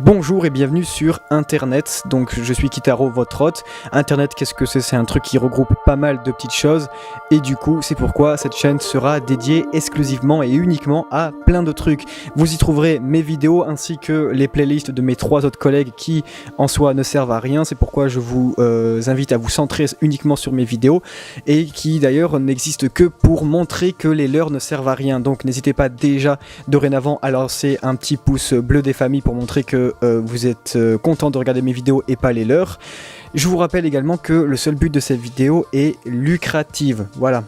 Bonjour et bienvenue sur Internet, donc je suis Kitaro, votre hôte. Internet, qu'est-ce que c'est? C'est un truc qui regroupe pas mal de petites choses et du coup c'est pourquoi cette chaîne sera dédiée exclusivement et uniquement à plein de trucs. Vous y trouverez mes vidéos ainsi que les playlists de mes 3 autres collègues qui en soi ne servent à rien. C'est pourquoi je vous invite à vous centrer uniquement sur mes vidéos et qui d'ailleurs n'existent que pour montrer que les leurs ne servent à rien. Donc n'hésitez pas déjà dorénavant à lancer un petit pouce bleu des familles pour montrer que vous êtes content de regarder mes vidéos et pas les leurs. Je vous rappelle également que le seul but de cette vidéo est lucrative. Voilà.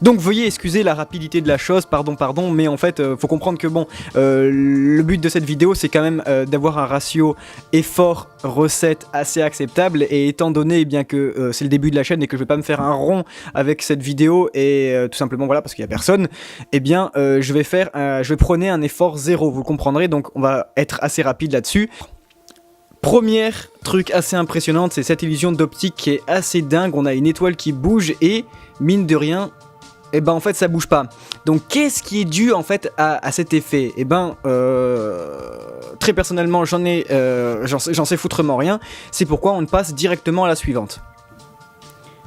Donc veuillez excuser la rapidité de la chose, pardon, mais en fait faut comprendre que bon, le but de cette vidéo c'est quand même d'avoir un ratio effort-recette assez acceptable, et étant donné eh bien que c'est le début de la chaîne et que je vais pas me faire un rond avec cette vidéo et tout simplement voilà parce qu'il y a personne, eh bien je vais prôner un effort zéro, vous comprendrez, donc on va être assez rapide là-dessus. Premier truc assez impressionnant, c'est cette illusion d'optique qui est assez dingue, on a une étoile qui bouge et mine de rien, et ben en fait ça bouge pas. Donc qu'est-ce qui est dû en fait à cet effet? Et ben très personnellement j'en sais foutrement rien. C'est pourquoi on passe directement à la suivante.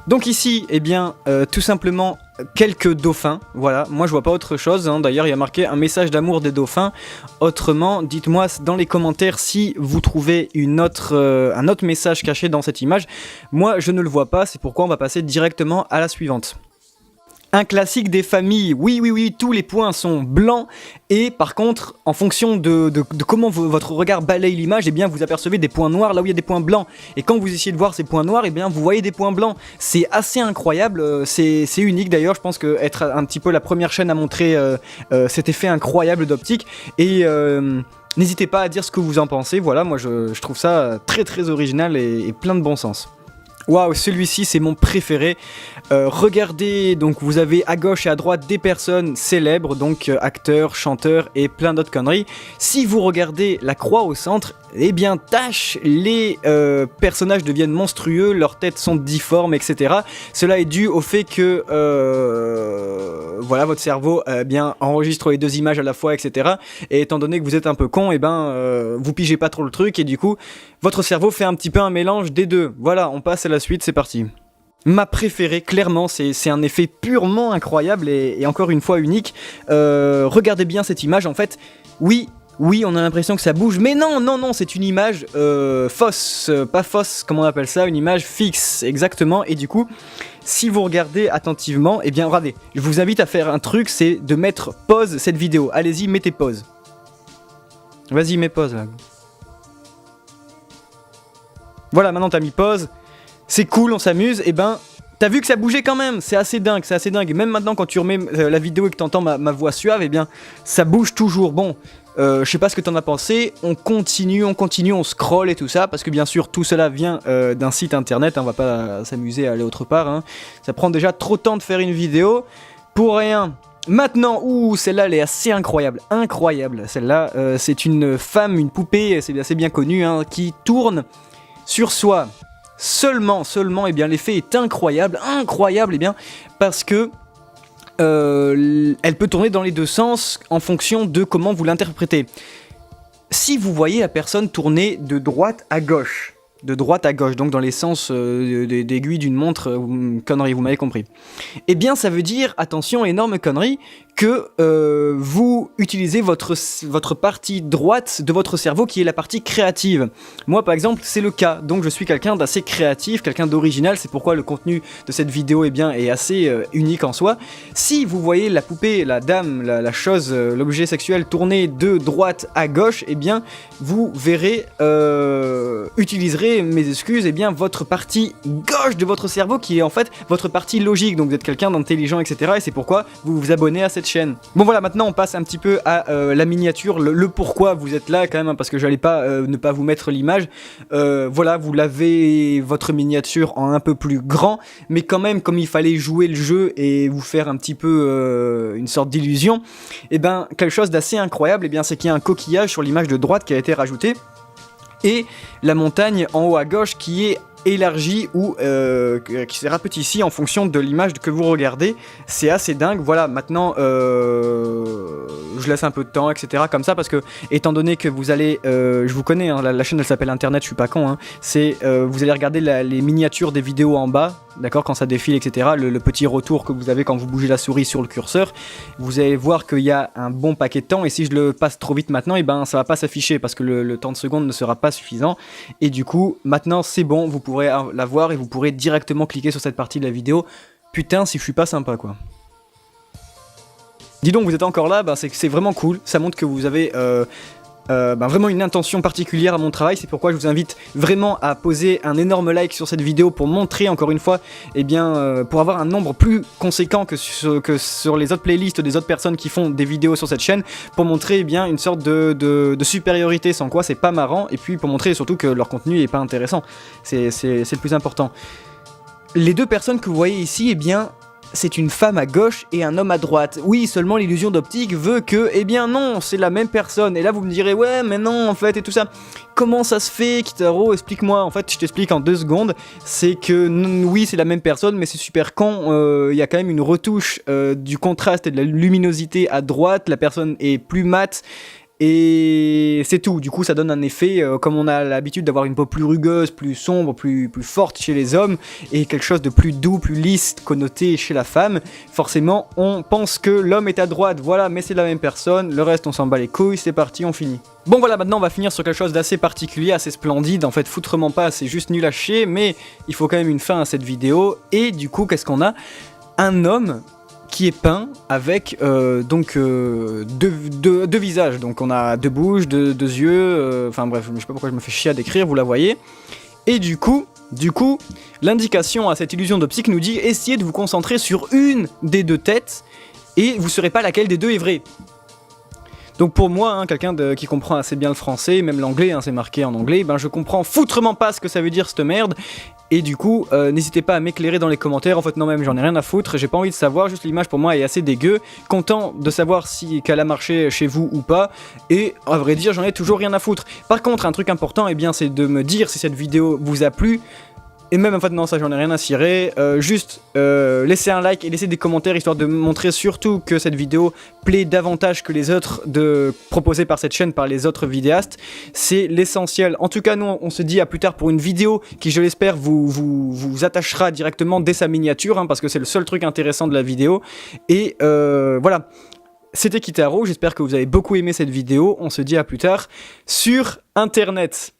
Donc ici, eh bien, tout simplement quelques dauphins, voilà, moi je vois pas autre chose, hein. D'ailleurs il y a marqué un message d'amour des dauphins. Autrement, dites-moi dans les commentaires si vous trouvez un autre message caché dans cette image. Moi je ne le vois pas, c'est pourquoi on va passer directement à la suivante. Un classique des familles, oui, tous les points sont blancs et par contre, en fonction de comment votre regard balaye l'image, eh bien vous apercevez des points noirs là où il y a des points blancs. Et quand vous essayez de voir ces points noirs, eh bien vous voyez des points blancs. C'est assez incroyable, c'est unique d'ailleurs, je pense que être un petit peu la première chaîne à montrer cet effet incroyable d'optique. Et n'hésitez pas à dire ce que vous en pensez, voilà, moi je trouve ça très original et plein de bon sens. Waouh, celui-ci c'est mon préféré. Regardez, donc vous avez à gauche et à droite des personnes célèbres, donc acteurs, chanteurs et plein d'autres conneries. Si vous regardez la croix au centre, eh bien tâche, les personnages deviennent monstrueux, leurs têtes sont difformes, etc. Cela est dû au fait que voilà, votre cerveau bien enregistre les deux images à la fois, etc. Et étant donné que vous êtes un peu con, eh ben vous pigez pas trop le truc et du coup votre cerveau fait un petit peu un mélange des deux. Voilà, on passe à la suite, c'est parti. Ma préférée, clairement, c'est un effet purement incroyable et encore une fois unique. Regardez bien cette image, en fait, oui, on a l'impression que ça bouge, mais non, c'est une image fausse, pas fausse, comment on appelle ça, une image fixe, exactement, et du coup, si vous regardez attentivement, eh bien, regardez, je vous invite à faire un truc, c'est de mettre pause cette vidéo, allez-y, mettez pause. Vas-y, mets pause, là. Voilà, maintenant t'as mis pause. C'est cool, on s'amuse, et ben, t'as vu que ça bougeait quand même, c'est assez dingue, même maintenant quand tu remets la vidéo et que t'entends ma voix suave, et bien, ça bouge toujours, bon, je sais pas ce que t'en as pensé, on continue, on scrolle et tout ça, parce que bien sûr, tout cela vient d'un site internet, hein, on va pas s'amuser à aller autre part, hein. Ça prend déjà trop de temps de faire une vidéo, pour rien. Maintenant, celle-là elle est assez incroyable, celle-là, c'est une femme, une poupée, c'est assez bien connu, hein, qui tourne sur soi. Seulement, eh bien l'effet est incroyable, eh bien, parce que elle peut tourner dans les deux sens en fonction de comment vous l'interprétez. Si vous voyez la personne tourner de droite à gauche, donc dans les sens d'aiguille d'une montre, connerie, vous m'avez compris. Eh bien ça veut dire, attention, énorme connerie, que vous utilisez votre partie droite de votre cerveau qui est la partie créative. Moi par exemple c'est le cas, donc je suis quelqu'un d'assez créatif, quelqu'un d'original, c'est pourquoi le contenu de cette vidéo est assez unique en soi. Si vous voyez la poupée, la dame, la chose, l'objet sexuel tourner de droite à gauche, eh bien vous verrez, utiliserez, mes excuses, eh bien votre partie gauche de votre cerveau qui est en fait votre partie logique, donc vous êtes quelqu'un d'intelligent, etc. et c'est pourquoi vous vous abonnez à cette chaîne. Bon voilà, maintenant on passe un petit peu à la miniature, le pourquoi vous êtes là quand même, hein, parce que j'allais pas ne pas vous mettre l'image. Voilà, vous l'avez votre miniature en un peu plus grand, mais quand même comme il fallait jouer le jeu et vous faire un petit peu une sorte d'illusion, et ben quelque chose d'assez incroyable, et bien c'est qu'il y a un coquillage sur l'image de droite qui a été rajouté, et la montagne en haut à gauche qui est élargi ou qui se rapetissent en fonction de l'image que vous regardez. C'est assez dingue. Voilà, maintenant je laisse un peu de temps, etc. comme ça, parce que étant donné que vous allez, je vous connais, hein, la chaîne elle s'appelle Internet, je suis pas con, hein, c'est vous allez regarder les miniatures des vidéos en bas, d'accord, quand ça défile, etc. Le petit retour que vous avez quand vous bougez la souris sur le curseur, vous allez voir qu'il y a un bon paquet de temps, et si je le passe trop vite maintenant, et ben ça va pas s'afficher parce que le temps de seconde ne sera pas suffisant. Et du coup, maintenant c'est bon, vous pourrez la voir et vous pourrez directement cliquer sur cette partie de la vidéo. Putain, si je suis pas sympa, quoi. Dis donc, vous êtes encore là, bah, c'est vraiment cool, ça montre que vous avez vraiment une intention particulière à mon travail. C'est pourquoi je vous invite vraiment à poser un énorme like sur cette vidéo pour montrer encore une fois, eh bien, pour avoir un nombre plus conséquent que sur les autres playlists des autres personnes qui font des vidéos sur cette chaîne, pour montrer eh bien, une sorte de supériorité, sans quoi c'est pas marrant, et puis pour montrer surtout que leur contenu est pas intéressant. C'est le plus important. Les deux personnes que vous voyez ici, eh bien, c'est une femme à gauche et un homme à droite. Oui, seulement l'illusion d'optique veut que, eh bien non, c'est la même personne. Et là vous me direz, ouais mais non en fait et tout ça. Comment ça se fait, Kitaro? Explique-moi. En fait je t'explique en 2 secondes. C'est que oui c'est la même personne, mais c'est super con. Il y a quand même une retouche du contraste et de la luminosité à droite. La personne est plus mate. Et c'est tout, du coup ça donne un effet, comme on a l'habitude d'avoir une peau plus rugueuse, plus sombre, plus forte chez les hommes, et quelque chose de plus doux, plus lisse, connoté chez la femme, forcément on pense que l'homme est à droite, voilà, mais c'est la même personne, le reste on s'en bat les couilles, c'est parti, on finit. Bon voilà, maintenant on va finir sur quelque chose d'assez particulier, assez splendide, en fait foutrement pas, c'est juste nul à chier, mais il faut quand même une fin à cette vidéo, et du coup qu'est-ce qu'on a? Un homme qui est peint avec deux visages, donc on a 2 bouches, 2 yeux, enfin bref, je sais pas pourquoi je me fais chier à décrire, vous la voyez. Et du coup, l'indication à cette illusion d'optique nous dit essayez de vous concentrer sur une des 2 têtes et vous saurez pas laquelle des 2 est vraie. Donc pour moi, hein, quelqu'un qui comprend assez bien le français, même l'anglais, hein, c'est marqué en anglais, ben je comprends foutrement pas ce que ça veut dire cette merde. Et du coup, n'hésitez pas à m'éclairer dans les commentaires. En fait, non, même j'en ai rien à foutre. J'ai pas envie de savoir. Juste l'image pour moi est assez dégueu. Content de savoir si qu'elle a marché chez vous ou pas. Et à vrai dire, j'en ai toujours rien à foutre. Par contre, un truc important, eh bien, c'est de me dire si cette vidéo vous a plu. Et même en fait non, ça j'en ai rien à cirer, juste laissez un like et laissez des commentaires histoire de montrer surtout que cette vidéo plaît davantage que les autres proposées par cette chaîne par les autres vidéastes. C'est l'essentiel. En tout cas nous on se dit à plus tard pour une vidéo qui je l'espère vous attachera directement dès sa miniature, hein, parce que c'est le seul truc intéressant de la vidéo. Et voilà. C'était Kitaro, j'espère que vous avez beaucoup aimé cette vidéo, on se dit à plus tard sur Internet.